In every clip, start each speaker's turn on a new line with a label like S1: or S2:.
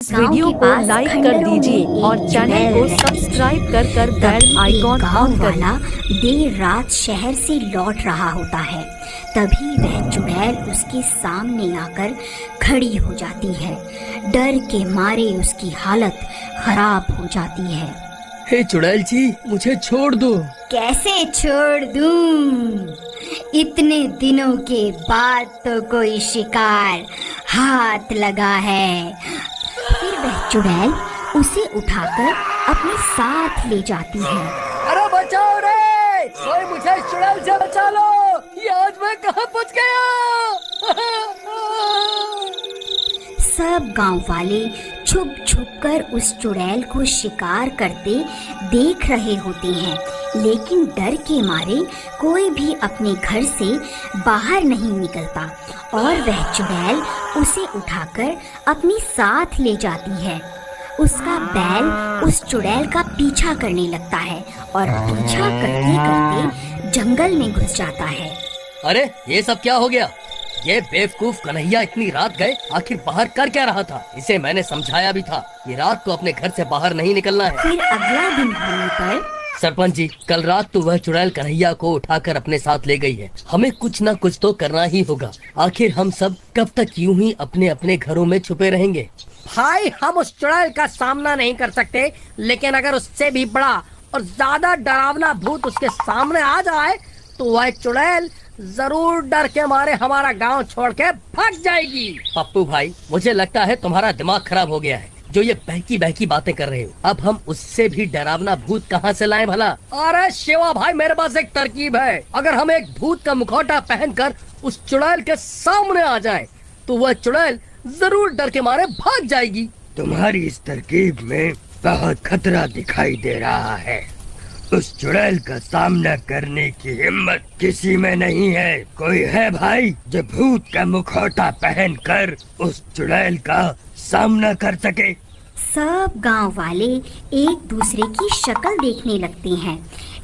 S1: इस वीडियो को लाइक कर दीजिए और चैनल को सब्सक्राइब कर बेल आइकॉन ऑन कर।
S2: वाला देर रात शहर से लौट रहा होता है। तभी वह चुड़ैल उसके सामने आकर खड़ी हो जाती है। डर के मारे उसकी हालत खराब हो जाती है।
S3: हे चुड़ैल जी, मुझे छोड़ दो।
S2: कैसे छोड़ दूं? इतने दिनों के बाद तो कोई शिकार हाथ लगा है। फिर वह चुड़ैल उसे उठाकर अपने साथ ले जाती है।
S3: अरे बचाओ रे, कोई मुझे चुड़ैल से बचा लो। ये आज मैं कहाँ पहुँच गया?
S2: सब गांव वाले छुप छुप कर उस चुड़ैल को शिकार करते देख रहे होते हैं, लेकिन डर के मारे कोई भी अपने घर से बाहर नहीं निकलता और वह चुड़ैल उसे उठाकर अपने साथ ले जाती है। उसका बैल उस चुड़ैल का पीछा करने लगता है और पीछा करते करते जंगल में घुस जाता है।
S3: अरे ये सब क्या हो गया? ये बेवकूफ कन्हैया इतनी रात गए, आखिर बाहर कर क्या रहा था? इसे मैंने समझाया भी था, ये रात को अपने घर से बाहर नहीं निकलना है।
S2: फिर अगला दिन होने पर
S3: सरपंच जी, कल रात तो वह चुड़ैल कन्हैया को उठाकर अपने साथ ले गई है। हमें कुछ न कुछ तो करना ही होगा। आखिर हम सब कब तक यूं ही अपने अपने घरों में छुपे रहेंगे?
S4: भाई, हम उस चुड़ैल का सामना नहीं कर सकते, लेकिन अगर उससे भी बड़ा और ज्यादा डरावना भूत उसके सामने आ जाए तो वह चुड़ैल जरूर डर के मारे हमारा गांव छोड़ के भाग जाएगी।
S3: पप्पू भाई, मुझे लगता है तुम्हारा दिमाग खराब हो गया है जो ये बहकी बहकी बातें कर रहे हो। अब हम उससे भी डरावना भूत कहाँ से लाएं भला?
S4: अरे शिवा भाई, मेरे पास एक तरकीब है। अगर हम एक भूत का मुखौटा पहनकर उस चुड़ैल के सामने आ जाएं, तो वह चुड़ैल जरूर डर के मारे भाग जाएगी।
S5: तुम्हारी इस तरकीब में बहुत खतरा दिखाई दे रहा है। उस चुड़ैल का सामना करने की हिम्मत किसी में नहीं है। कोई है भाई जो भूत का मुखौटा पहनकर उस चुड़ैल का सामना कर सके?
S2: सब गांव वाले एक दूसरे की शक्ल देखने लगते हैं,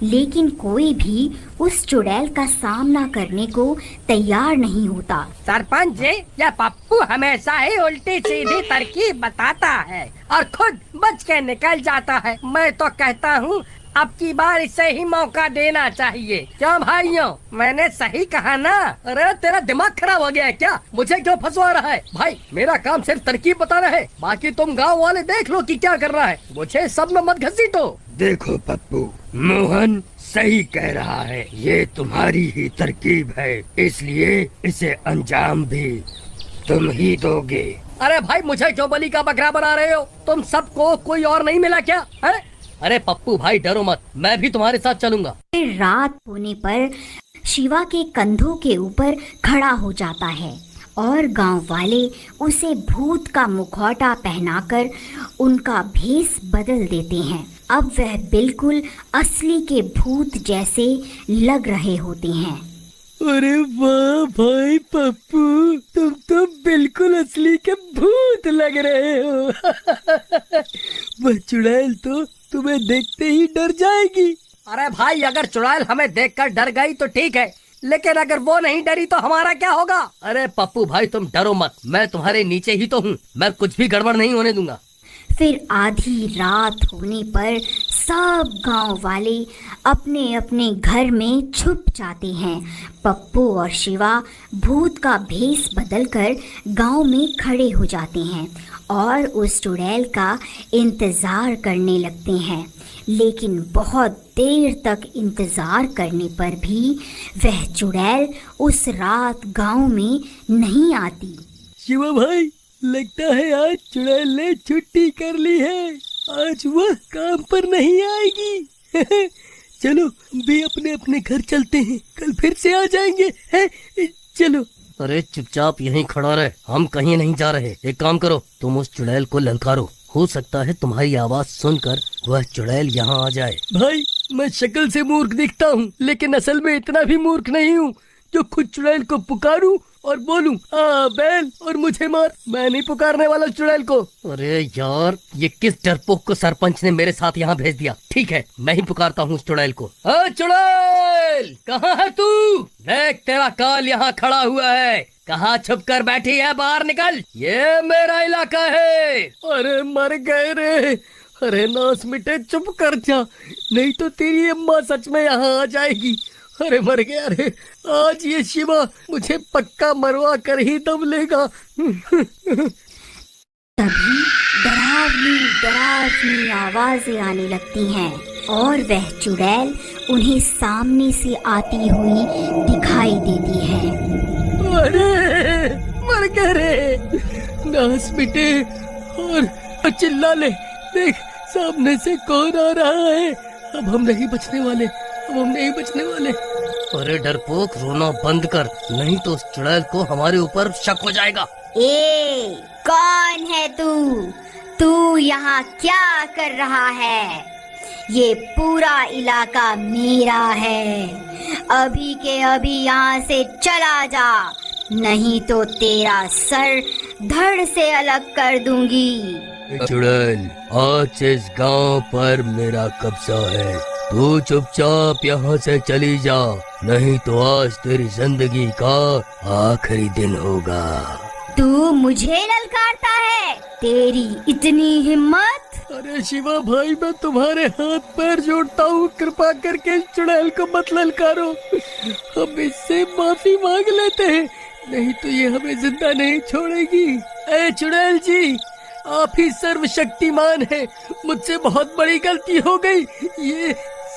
S2: लेकिन कोई भी उस चुड़ैल का सामना करने को तैयार नहीं होता।
S4: सरपंच जी, यह पप्पू हमेशा ही उल्टी सीधी तरकीब बताता है और खुद बच के निकल जाता है। मैं तो कहता हूँ अब की बार इसे ही मौका देना चाहिए। क्यों भाइयों, मैंने सही कहा ना?
S3: अरे तेरा दिमाग खराब हो गया है क्या? मुझे क्यों फंसवा रहा है? भाई, मेरा काम सिर्फ तरकीब बताना है, बाकी तुम गांव वाले देख लो कि क्या कर रहा है। मुझे सब में मत घसीटो।
S5: देखो पप्पू, मोहन सही कह रहा है। ये तुम्हारी ही तरकीब है, इसलिए इसे अंजाम भी तुम ही दोगे।
S3: अरे भाई, मुझे क्यों बलि का बकरा बना रहे हो? तुम सबको कोई और नहीं मिला क्या है? अरे पप्पू भाई, डरो मत, मैं भी तुम्हारे साथ चलूंगा।
S2: फिर रात होने पर शिवा के कंधों के ऊपर खड़ा हो जाता है और गांव वाले उसे भूत का मुखौटा पहनाकर उनका भेष बदल देते हैं। अब वह बिल्कुल असली के भूत जैसे लग रहे होते हैं।
S5: अरे वाह भाई पप्पू, तुम तो बिल्कुल असली के भूत लग रहे हो। वह चुड़ैल तो तुम्हें देखते ही डर जाएगी।
S4: अरे भाई, अगर चुड़ैल हमें देखकर डर गई तो ठीक है, लेकिन अगर वो नहीं डरी तो हमारा क्या होगा?
S3: अरे पप्पू भाई, तुम डरो मत, मैं तुम्हारे नीचे ही तो हूँ। मैं कुछ भी गड़बड़ नहीं होने दूंगा।
S2: फिर आधी रात होने पर सब गांव वाले अपने अपने घर में छुप जाते हैं। पप्पू और शिवा भूत का भेष बदलकर गांव में खड़े हो जाते हैं और उस चुड़ैल का इंतज़ार करने लगते हैं। लेकिन बहुत देर तक इंतज़ार करने पर भी वह चुड़ैल उस रात गांव में नहीं आती।
S5: शिवा भाई, लगता है आज चुड़ैल ने छुट्टी कर ली है। आज वह काम पर नहीं आएगी। चलो भी अपने अपने घर चलते हैं, कल फिर से आ जाएंगे। है चलो।
S3: अरे चुपचाप यहीं खड़ा रहे, हम कहीं नहीं जा रहे। एक काम करो, तुम उस चुड़ैल को ललकारो। हो सकता है तुम्हारी आवाज सुनकर वह चुड़ैल यहाँ आ जाए।
S5: भाई, मैं शक्ल से मूर्ख दिखता हूँ, लेकिन असल में इतना भी मूर्ख नहीं हूँ जो खुद चुड़ैल को पुकारूं और बोलूं आ बैल और मुझे मार। मैं नहीं पुकारने वाला चुड़ैल को।
S3: अरे यार, ये किस डरपोक को सरपंच ने मेरे साथ यहाँ भेज दिया? ठीक है, मैं ही पुकारता हूँ उस चुड़ैल को। चुड़ैल, कहाँ है तू? देख, तेरा काल यहाँ खड़ा हुआ है। कहाँ छुप कर बैठी है? बाहर निकल, ये मेरा इलाका है।
S4: अरे मर गए रे। अरे नास मिटे, चुप कर जा, नहीं तो तेरी अम्मा सच में यहाँ आ जाएगी। अरे मर गया रे, आज ये शिवा मुझे पक्का मरवा कर ही दम लेगा।
S2: तभी डरावनी डरावनी आवाजें आने लगती हैं और वह चुड़ैल उन्हें सामने से आती हुई दिखाई देती है।
S4: अरे मर गए रे, नास मिटे, और चिल्ला ले, देख सामने से कौन आ रहा है। अब हम नहीं बचने वाले, अब हम नहीं बचने वाले।
S3: अरे डरपोक, रोना बंद कर, नहीं तो उस चुड़ैल को हमारे ऊपर शक हो जाएगा।
S2: ए, कौन है तू? तू यहाँ क्या कर रहा है? ये पूरा इलाका मेरा है, अभी के अभी यहाँ से चला जा, नहीं तो तेरा सर धड़ से अलग कर दूंगी।
S3: चुड़ैल, आज से इस गांव पर मेरा कब्जा है, तू चुपचाप यहाँ से चली जा, नहीं तो आज तेरी जिंदगी का आखिरी दिन होगा।
S2: तू मुझे ललकारता है? तेरी इतनी हिम्मत?
S4: अरे शिवा भाई, मैं तुम्हारे हाथ पैर जोड़ता हूँ, कृपा करके इस चुड़ैल को मत ललकारो। हम इससे माफी मांग लेते हैं, नहीं तो ये हमें जिंदा नहीं छोड़ेगी। ए चुड़ैल जी, आप ही सर्वशक्तिमान हैं, मुझसे बहुत बड़ी गलती हो गई, ये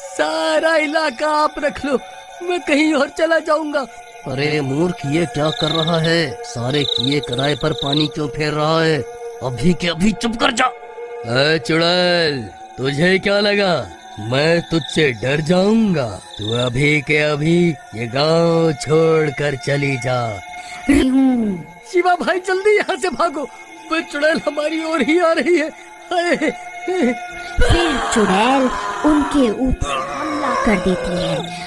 S4: सारा इलाका आप रख लो, मैं कहीं और चला जाऊंगा।
S3: अरे मूर्ख, ये क्या कर रहा है? सारे किए कराए पर पानी क्यों फेर रहा है? अभी के अभी चुप कर जा। ए चुड़ैल, तुझे क्या लगा मैं तुझसे डर जाऊंगा? तू अभी के अभी ये गांव छोड़कर चली जा।
S4: शिवा भाई, जल्दी यहाँ से भागो, वो चुड़ैल हमारी ओर ही आ रही है।
S2: फिर चुड़ैल उनके ऊपर हमला कर देती है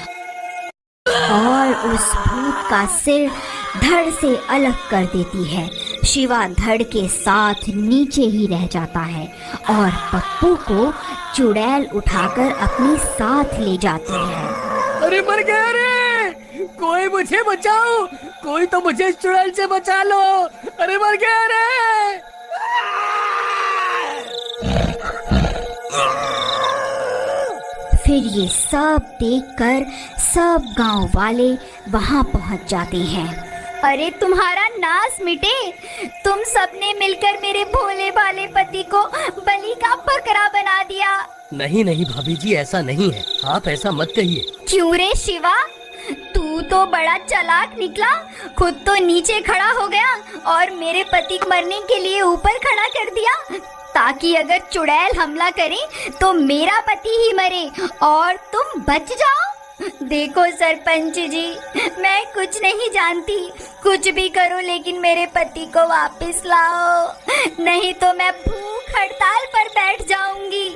S2: और उस भूत का सिर धड़ से अलग कर देती है। शिवा धड़ के साथ नीचे ही रह जाता है और पप्पू को चुड़ैल उठाकर अपने साथ ले जाती है।
S4: अरे मर गया रे, कोई मुझे बचाओ, कोई तो मुझे इस चुड़ैल से बचा लो। अरे मर गया रे।
S2: फिर ये सब देखकर सब गांव वाले वहां पहुंच जाते हैं। अरे तुम्हारा नाश मिटे, तुम सबने मिलकर मेरे भोले भाले पति को बलि का बकरा बना दिया।
S3: नहीं नहीं भाभी जी, ऐसा नहीं है, आप ऐसा मत कहिए।
S2: क्यों रे शिवा, तू तो बड़ा चालाक निकला, खुद तो नीचे खड़ा हो गया और मेरे पति को मरने के लिए ऊपर खड़ा कर दिया, ताकि अगर चुड़ैल हमला करे तो मेरा पति ही मरे और तुम बच जाओ। देखो सरपंच जी, मैं कुछ नहीं जानती, कुछ भी करो लेकिन मेरे पति को वापस लाओ, नहीं तो मैं भूख हड़ताल पर बैठ जाऊंगी।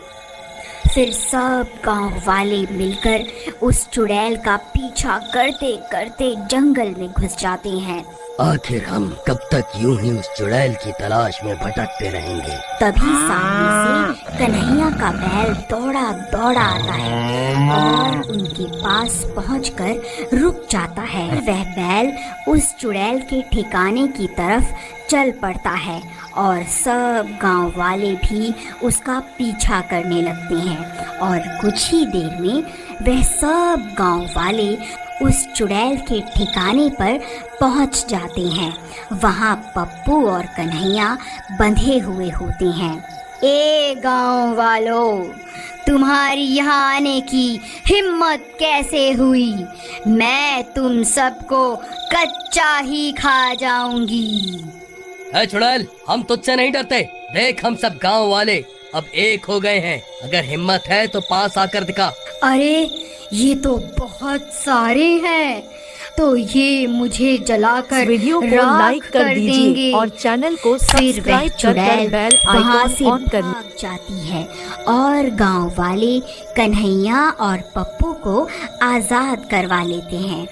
S2: फिर सब गांव वाले मिलकर उस चुड़ैल का पीछा करते करते जंगल में घुस जाते हैं।
S3: आखिर हम कब तक यूं ही उस चुड़ैल की तलाश में भटकते रहेंगे?
S2: तभी सामने से कन्हैया का बैल दौड़ा दौड़ा आता है और उनके पास पहुंचकर रुक जाता है। वह बैल उस चुड़ैल के ठिकाने की तरफ चल पड़ता है और सब गांव वाले भी उसका पीछा करने लगते हैं और कुछ ही देर में वह सब गांव वाले उस चुड़ैल के ठिकाने पर पहुंच जाते हैं। वहां पप्पू और कन्हैया बंधे हुए होते हैं। ए गांव वालों, तुम्हारी यहाँ आने की हिम्मत कैसे हुई? मैं तुम सबको कच्चा ही खा जाऊंगी।
S3: है चुड़ैल, हम तुझसे नहीं डरते, देख हम सब गांव वाले अब एक हो गए हैं, अगर हिम्मत है तो पास आकर दिखा।
S2: अरे ये तो बहुत सारे हैं, तो ये मुझे जलाकर
S1: वीडियो को
S2: राख
S1: लाइक कर दीजिए
S2: देंगे।
S1: और चैनल को
S2: फिर वह
S1: सब्सक्राइब कर
S2: चुड़ैल
S1: बेल
S2: वहाँ
S1: आइकॉन
S2: से
S1: ऑन कर
S2: भाग जाती है और गांव वाले कन्हैया और पप्पू को आजाद करवा लेते हैं।